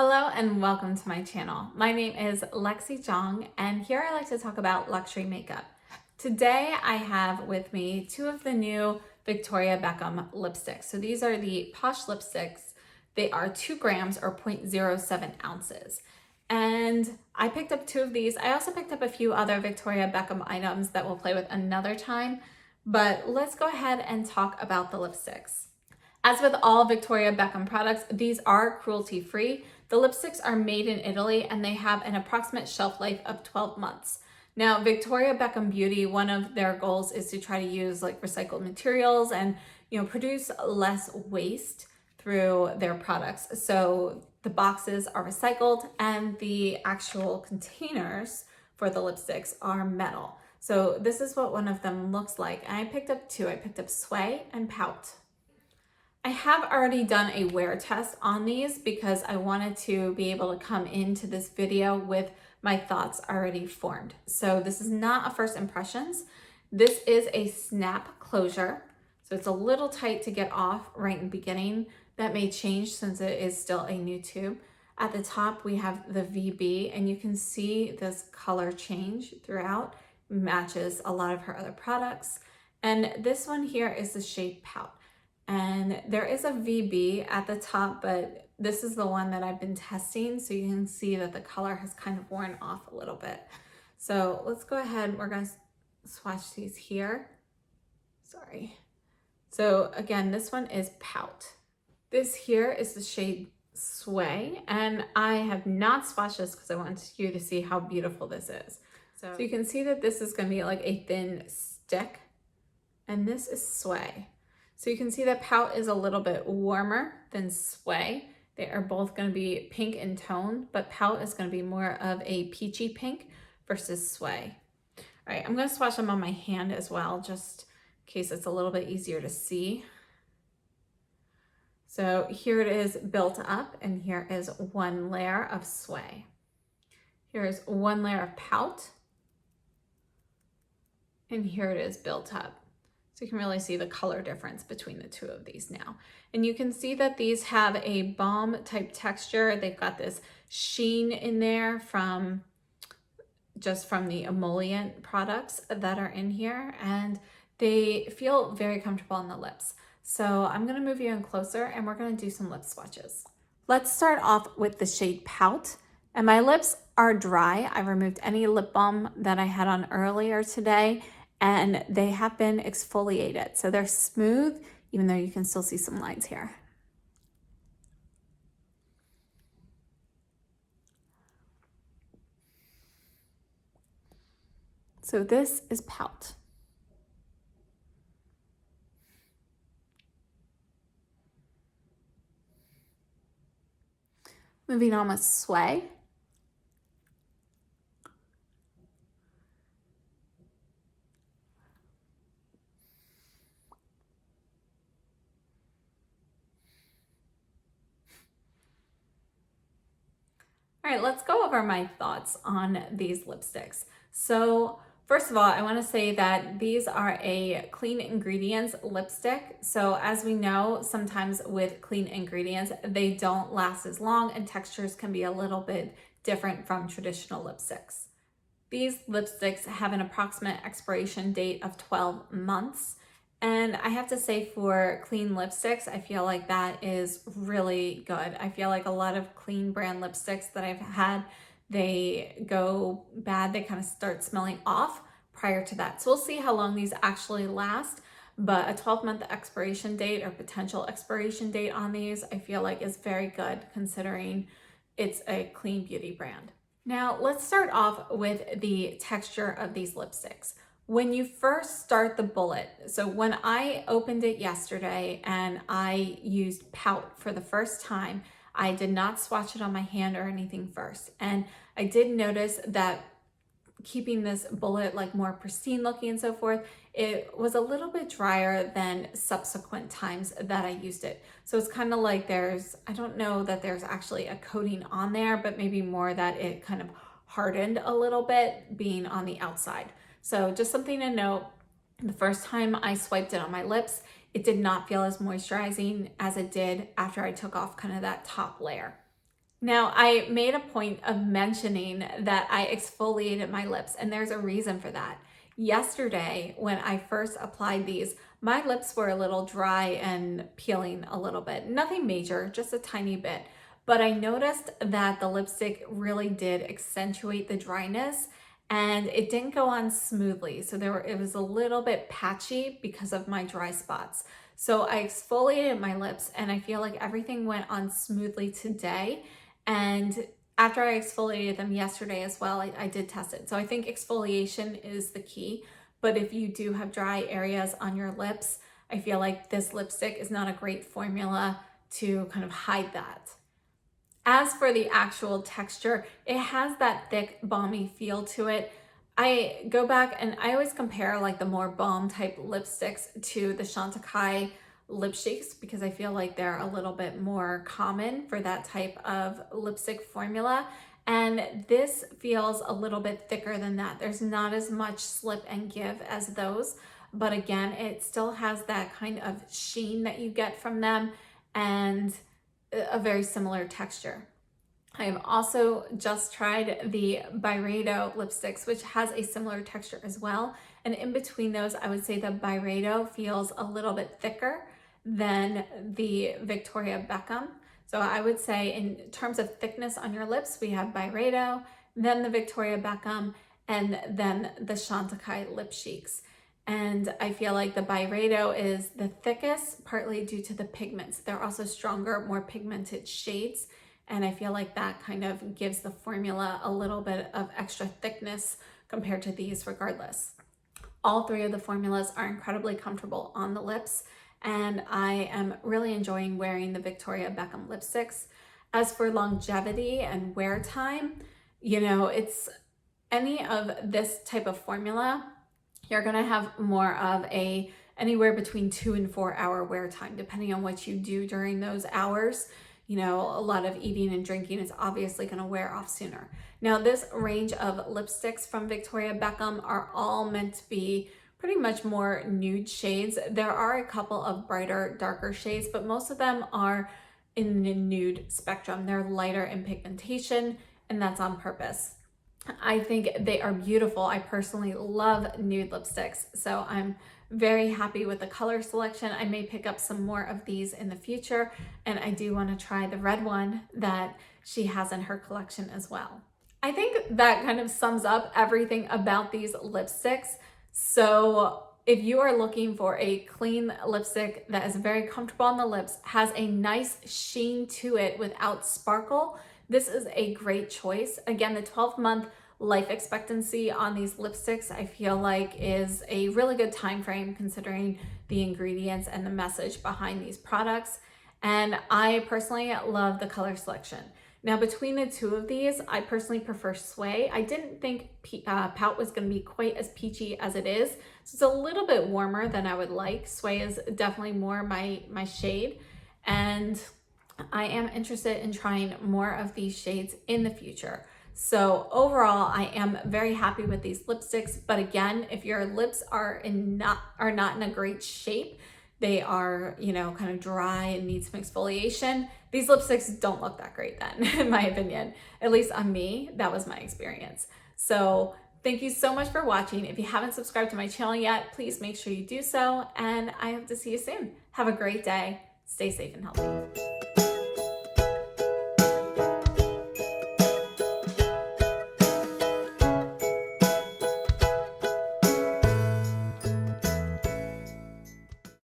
Hello and welcome to my channel. My name is Lexi Jong and here I like to talk about luxury makeup. Today I have with me two of the new Victoria Beckham lipsticks. So these are the Posh lipsticks. They are 2 grams or 0.07 ounces. And I picked up 2 of these. I also picked up a few other Victoria Beckham items that we'll play with another time. But let's go ahead and talk about the lipsticks. As with all Victoria Beckham products, these are cruelty-free. The lipsticks are made in Italy and they have an approximate shelf life of 12 months. Now, Victoria Beckham Beauty, one of their goals is to try to use like recycled materials and, produce less waste through their products. So the boxes are recycled and the actual containers for the lipsticks are metal. So this is what one of them looks like. And I picked up 2. I picked up Sway and Pout. I have already done a wear test on these because I wanted to be able to come into this video with my thoughts already formed. So this is not a first impressions. This is a snap closure. So it's a little tight to get off right in the beginning. That may change since it is still a new tube. At the top, we have the VB and you can see this color change throughout. Matches a lot of her other products. And this one here is the shade Pout. And there is a VB at the top, but this is the one that I've been testing. So you can see that the color has kind of worn off a little bit. So let's go ahead. We're going to swatch these here. Sorry. So again, this one is Pout. This here is the shade Sway. And I have not swatched this because I want you to see how beautiful this is. So you can see that this is going to be like a thin stick. And this is Sway. So you can see that Pout is a little bit warmer than Sway. They are both going to be pink in tone, but Pout is going to be more of a peachy pink versus Sway. All right, I'm going to swatch them on my hand as well, just in case it's a little bit easier to see. So here it is built up, and here is one layer of Sway. Here is one layer of Pout, and here it is built up. So you can really see the color difference between the two of these now. And you can see that these have a balm type texture. They've got this sheen in there from the emollient products that are in here. And they feel very comfortable on the lips. So I'm gonna move you in closer and we're gonna do some lip swatches. Let's start off with the shade Pout. And my lips are dry. I removed any lip balm that I had on earlier today, and they have been exfoliated. So they're smooth, even though you can still see some lines here. So this is Pout. Moving on with Sway. All right, let's go over my thoughts on these lipsticks. So first of all, I want to say that these are a clean ingredients lipstick. So as we know, sometimes with clean ingredients, they don't last as long and textures can be a little bit different from traditional lipsticks. These lipsticks have an approximate expiration date of 12 months. And I have to say, for clean lipsticks, I feel like that is really good. I feel like a lot of clean brand lipsticks that I've had, they go bad. They kind of start smelling off prior to that. So we'll see how long these actually last. But a 12-month expiration date or potential expiration date on these, I feel like is very good considering it's a clean beauty brand. Now let's start off with the texture of these lipsticks. When you first start the bullet, so when I opened it yesterday and I used Pout for the first time, I did not swatch it on my hand or anything first. And I did notice that keeping this bullet like more pristine looking and so forth, it was a little bit drier than subsequent times that I used it. So it's kind of like I don't know that there's actually a coating on there, but maybe more that it kind of hardened a little bit being on the outside. So just something to note, the first time I swiped it on my lips, it did not feel as moisturizing as it did after I took off kind of that top layer. Now, I made a point of mentioning that I exfoliated my lips, and there's a reason for that. Yesterday, when I first applied these, my lips were a little dry and peeling a little bit. Nothing major, just a tiny bit. But I noticed that the lipstick really did accentuate the dryness and it didn't go on smoothly. So it was a little bit patchy because of my dry spots. So I exfoliated my lips and I feel like everything went on smoothly today. And after I exfoliated them yesterday as well, I did test it. So I think exfoliation is the key. But if you do have dry areas on your lips, I feel like this lipstick is not a great formula to kind of hide that. As for the actual texture, it has that thick, balmy feel to it. I go back and I always compare like the more balm type lipsticks to the Chantecaille lipsticks because I feel like they're a little bit more common for that type of lipstick formula. And this feels a little bit thicker than that. There's not as much slip and give as those, but again, it still has that kind of sheen that you get from them and a very similar texture. I have also just tried the Byredo lipsticks, which has a similar texture as well. And in between those, I would say the Byredo feels a little bit thicker than the Victoria Beckham. So I would say in terms of thickness on your lips, we have Byredo, then the Victoria Beckham, and then the Chantecaille Lip Cheeks. And I feel like the Byredo is the thickest, partly due to the pigments. They're also stronger, more pigmented shades. And I feel like that kind of gives the formula a little bit of extra thickness compared to these regardless. All three of the formulas are incredibly comfortable on the lips, and I am really enjoying wearing the Victoria Beckham lipsticks. As for longevity and wear time, it's any of this type of formula, you're gonna have more of anywhere between 2 and 4 hour wear time, depending on what you do during those hours. A lot of eating and drinking is obviously going to wear off sooner. Now, this range of lipsticks from Victoria Beckham are all meant to be pretty much more nude shades. There are a couple of brighter, darker shades, but most of them are in the nude spectrum. They're lighter in pigmentation, and that's on purpose. I think they are beautiful. I personally love nude lipsticks, so I'm very happy with the color selection. I may pick up some more of these in the future, and I do want to try the red one that she has in her collection as well. I think that kind of sums up everything about these lipsticks. So if you are looking for a clean lipstick that is very comfortable on the lips, has a nice sheen to it without sparkle, this is a great choice. Again, the 12-month life expectancy on these lipsticks, I feel like is a really good time frame considering the ingredients and the message behind these products. And I personally love the color selection. Now, between the two of these, I personally prefer Sway. I didn't think Pout was going to be quite as peachy as it is. So it's a little bit warmer than I would like. Sway is definitely more my shade. And I am interested in trying more of these shades in the future. So overall, I am very happy with these lipsticks. But again, if your lips are not in a great shape, they are, kind of dry and need some exfoliation, these lipsticks don't look that great then, in my opinion. At least on me, that was my experience. So thank you so much for watching. If you haven't subscribed to my channel yet, please make sure you do so. And I hope to see you soon. Have a great day. Stay safe and healthy.